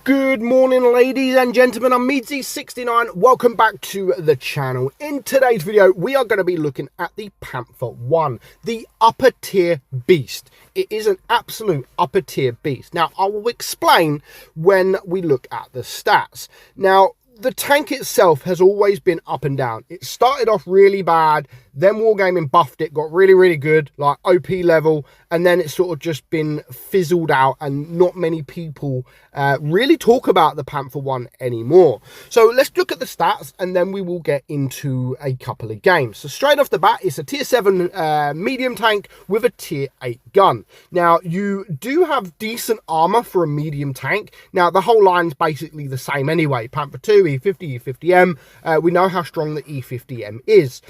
Good morning, ladies and gentlemen. I'm meadsyreplays. Welcome back to the channel. In today's video, we are going to be looking at the Panther 1, the upper tier beast. It is an absolute upper tier beast. Now, I will explain when we look at the stats. Now, the tank itself has always been up and down. It started off really bad, then Wargaming buffed it, got really good, like OP level, and then it's sort of just been fizzled out, and not many people really talk about the Panther 1 anymore. So let's look at the stats, and then we will get into a couple of games. So straight off the bat, it's a tier 7 medium tank with a tier 8 gun. Now, you do have decent armor for a medium tank. Now, the whole line's basically the same anyway. Panther 2, E50, E50M. We know how strong the E50M is.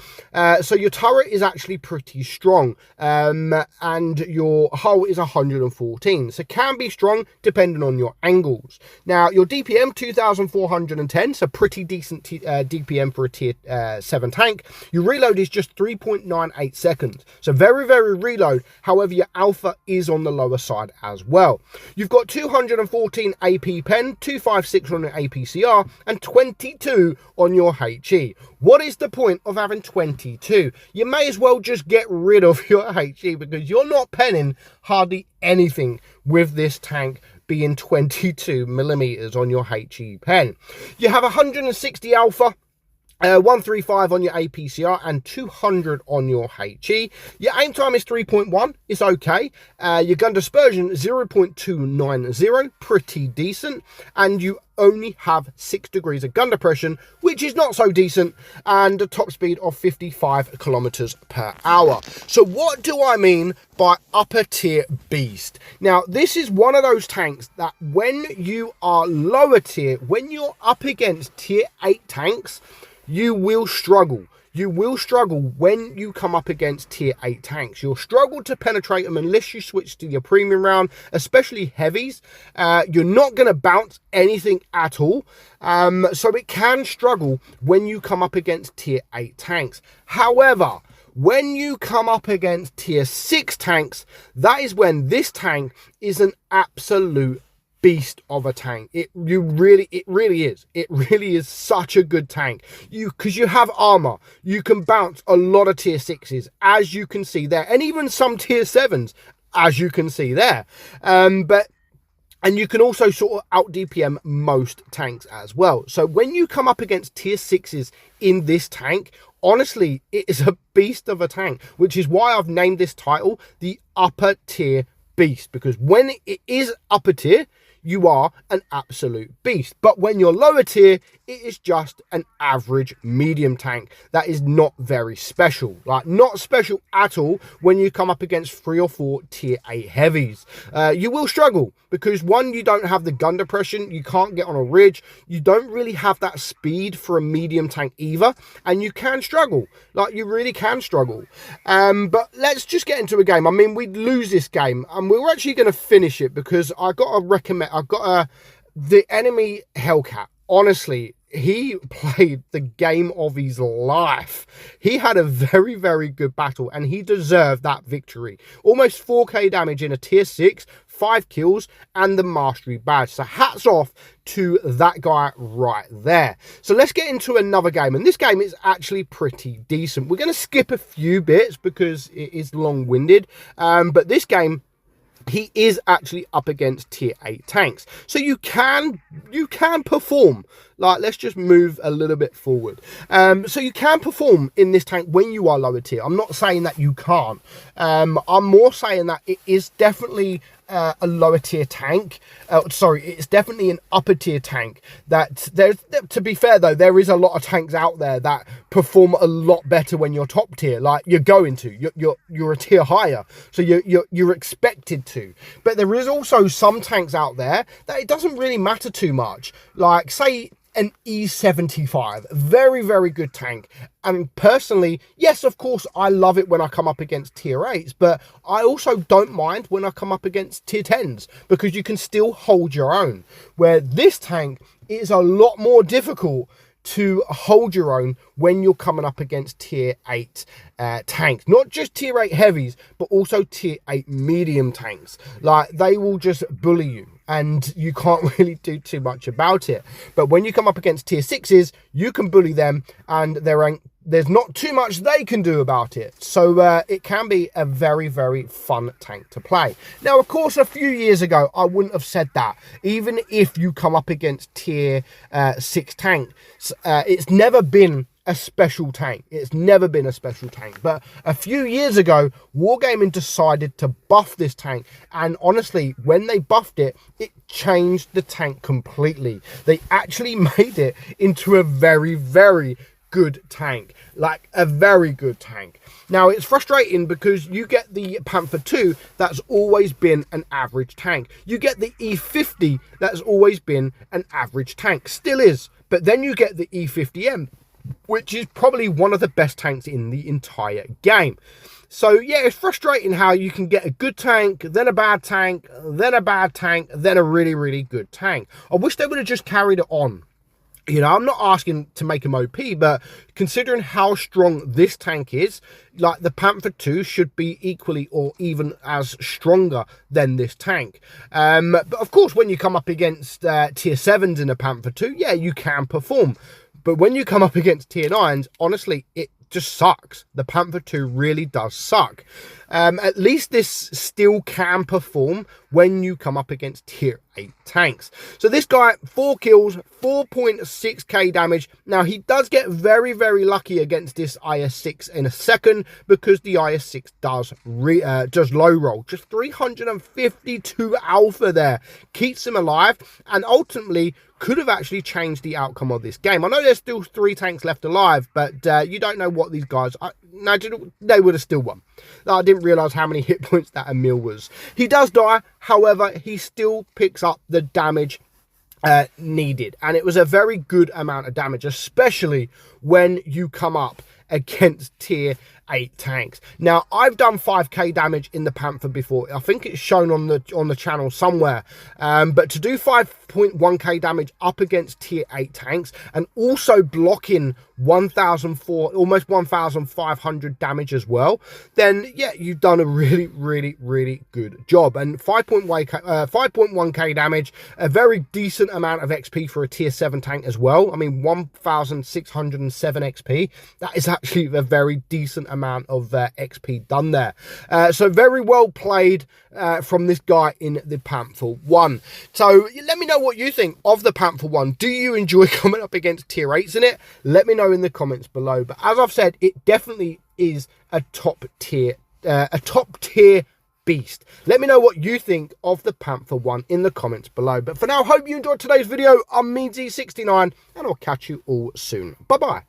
So your turret is actually pretty strong, and your hull is 114, so can be strong depending on your angles. Now, your DPM 2410, so pretty decent DPM for a tier 7 tank. Your reload is just 3.98 seconds, so very reload. However, your alpha is on the lower side as well. You've got 214 AP pen, 256 on your APCR, and 22 on your HE. What is the point of having 22? You may as well just get rid of your HE, because you're not penning hardly anything with this tank being 22 millimeters on your HE pen. You have 160 alpha, 135 on your APCR, and 200 on your HE. Your aim time is 3.1, it's okay. Your gun dispersion 0.290, pretty decent. And you only have 6 degrees of gun depression, which is not so decent, and a top speed of 55 kilometers per hour. So what do I mean by upper tier beast? Now, this is one of those tanks that when you are lower tier, when you're up against tier 8 tanks, you will struggle. You will struggle when you come up against tier 8 tanks. You'll struggle to penetrate them unless you switch to your premium round, especially heavies. You're not going to bounce anything at all. So it can struggle when you come up against tier 8 tanks. However, when you come up against tier 6 tanks, that is when this tank is an absolute beast of a tank. It really is such a good tank. Because you have armor, you can bounce a lot of tier 6s, as you can see there, and even some tier 7s, as you can see there. And you can also sort of out DPM most tanks as well. So when you come up against tier 6s in this tank, honestly, it is a beast of a tank, which is why I've named this title the upper tier beast, because when it is upper tier, you are an absolute beast. But when you're lower tier, it is just an average medium tank that is not very special. Like, not special at all when you come up against 3 or 4 tier 8 heavies. You will struggle because, one, you don't have the gun depression, you can't get on a ridge, you don't really have that speed for a medium tank either, and you can struggle. Like, you really can struggle. But let's just get into a game. I mean, we'd lose this game, and we're actually going to finish it, because I've got the enemy Hellcat. Honestly, he played the game of his life. He had a very good battle, and he deserved that victory. Almost 4k damage in a tier 6, 5 kills, and the mastery badge. So hats off to that guy right there. So let's get into another game, and this game is actually pretty decent. We're going to skip a few bits because it is long-winded, but this game, he is actually up against tier 8 tanks, so you can perform. Like, let's just move a little bit forward. So you can perform in this tank when you are lower tier. I'm not saying that you can't. I'm more saying that it is definitely a lower tier tank. It's definitely an upper tier tank. To be fair though, there is a lot of tanks out there that perform a lot better when you're top tier. Like, you're a tier higher, so you're expected to. But there is also some tanks out there that it doesn't really matter too much. Like, say, an E75, very good tank. And personally, yes, of course, I love it when I come up against tier 8s, but I also don't mind when I come up against tier 10s, because you can still hold your own. Where this tank is a lot more difficult to hold your own when you're coming up against tier 8 tanks. Not just tier 8 heavies, but also tier 8 medium tanks. Like, they will just bully you. and you can't really do too much about it. But when you come up against tier 6s, you can bully them, and there's not too much they can do about it. So it can be a very, very fun tank to play. Now, of course, a few years ago, I wouldn't have said that. Even if you come up against tier 6 tanks, it's never been a special tank. It's never been a special tank. But a few years ago, Wargaming decided to buff this tank, and honestly, when they buffed it, it changed the tank completely. They actually made it into a very, very good tank, like a very good tank. Now, it's frustrating because you get the Panther 2 that's always been an average tank. You get the E50 that's always been an average tank, still is. But then you get the E50M, which is probably one of the best tanks in the entire game. So yeah, it's frustrating how you can get a good tank, then a bad tank, then a bad tank, then a really, really good tank. I wish they would have just carried it on. You know, I'm not asking to make him OP, but considering how strong this tank is, like, the Panther 2 should be equally or even as stronger than this tank. But of course, when you come up against tier 7s in a Panther 2, yeah, you can perform. But when you come up against tier 9s, honestly, it just sucks. The Panther 2 really does suck. At least this still can perform when you come up against tier 8 tanks. So this guy, 4 kills, 4.6k damage. Now, he does get very, very lucky against this IS-6 in a second, because the IS-6 does low roll. Just 352 alpha there. Keeps him alive, and ultimately could have actually changed the outcome of this game. I know there's still 3 tanks left alive, but you don't know what these guys... they would have still won. I didn't realise how many hit points that Emil was. He does die, however, he still picks up the damage needed. And it was a very good amount of damage, especially when you come up against tier 8 tanks. Now, I've done 5k damage in the Panther before. I think it's shown on the channel somewhere. But to do 5.1k damage up against tier 8 tanks, and also blocking almost 1,500 damage as well, then yeah, you've done a really, really, really good job. And 5.1k damage, a very decent amount of XP for a tier 7 tank as well. I mean, 1,607 XP. That is actually a very decent amount of XP done there. So very well played from this guy in the Panther 1. So let me know what you think of the Panther 1. Do you enjoy coming up against tier 8s in it? Let me know in the comments below. But as I've said, it definitely is a top tier beast. Let me know what you think of the Panther 1 in the comments below. But for now, hope you enjoyed today's video. I'm meadsy69, and I'll catch you all soon. Bye bye.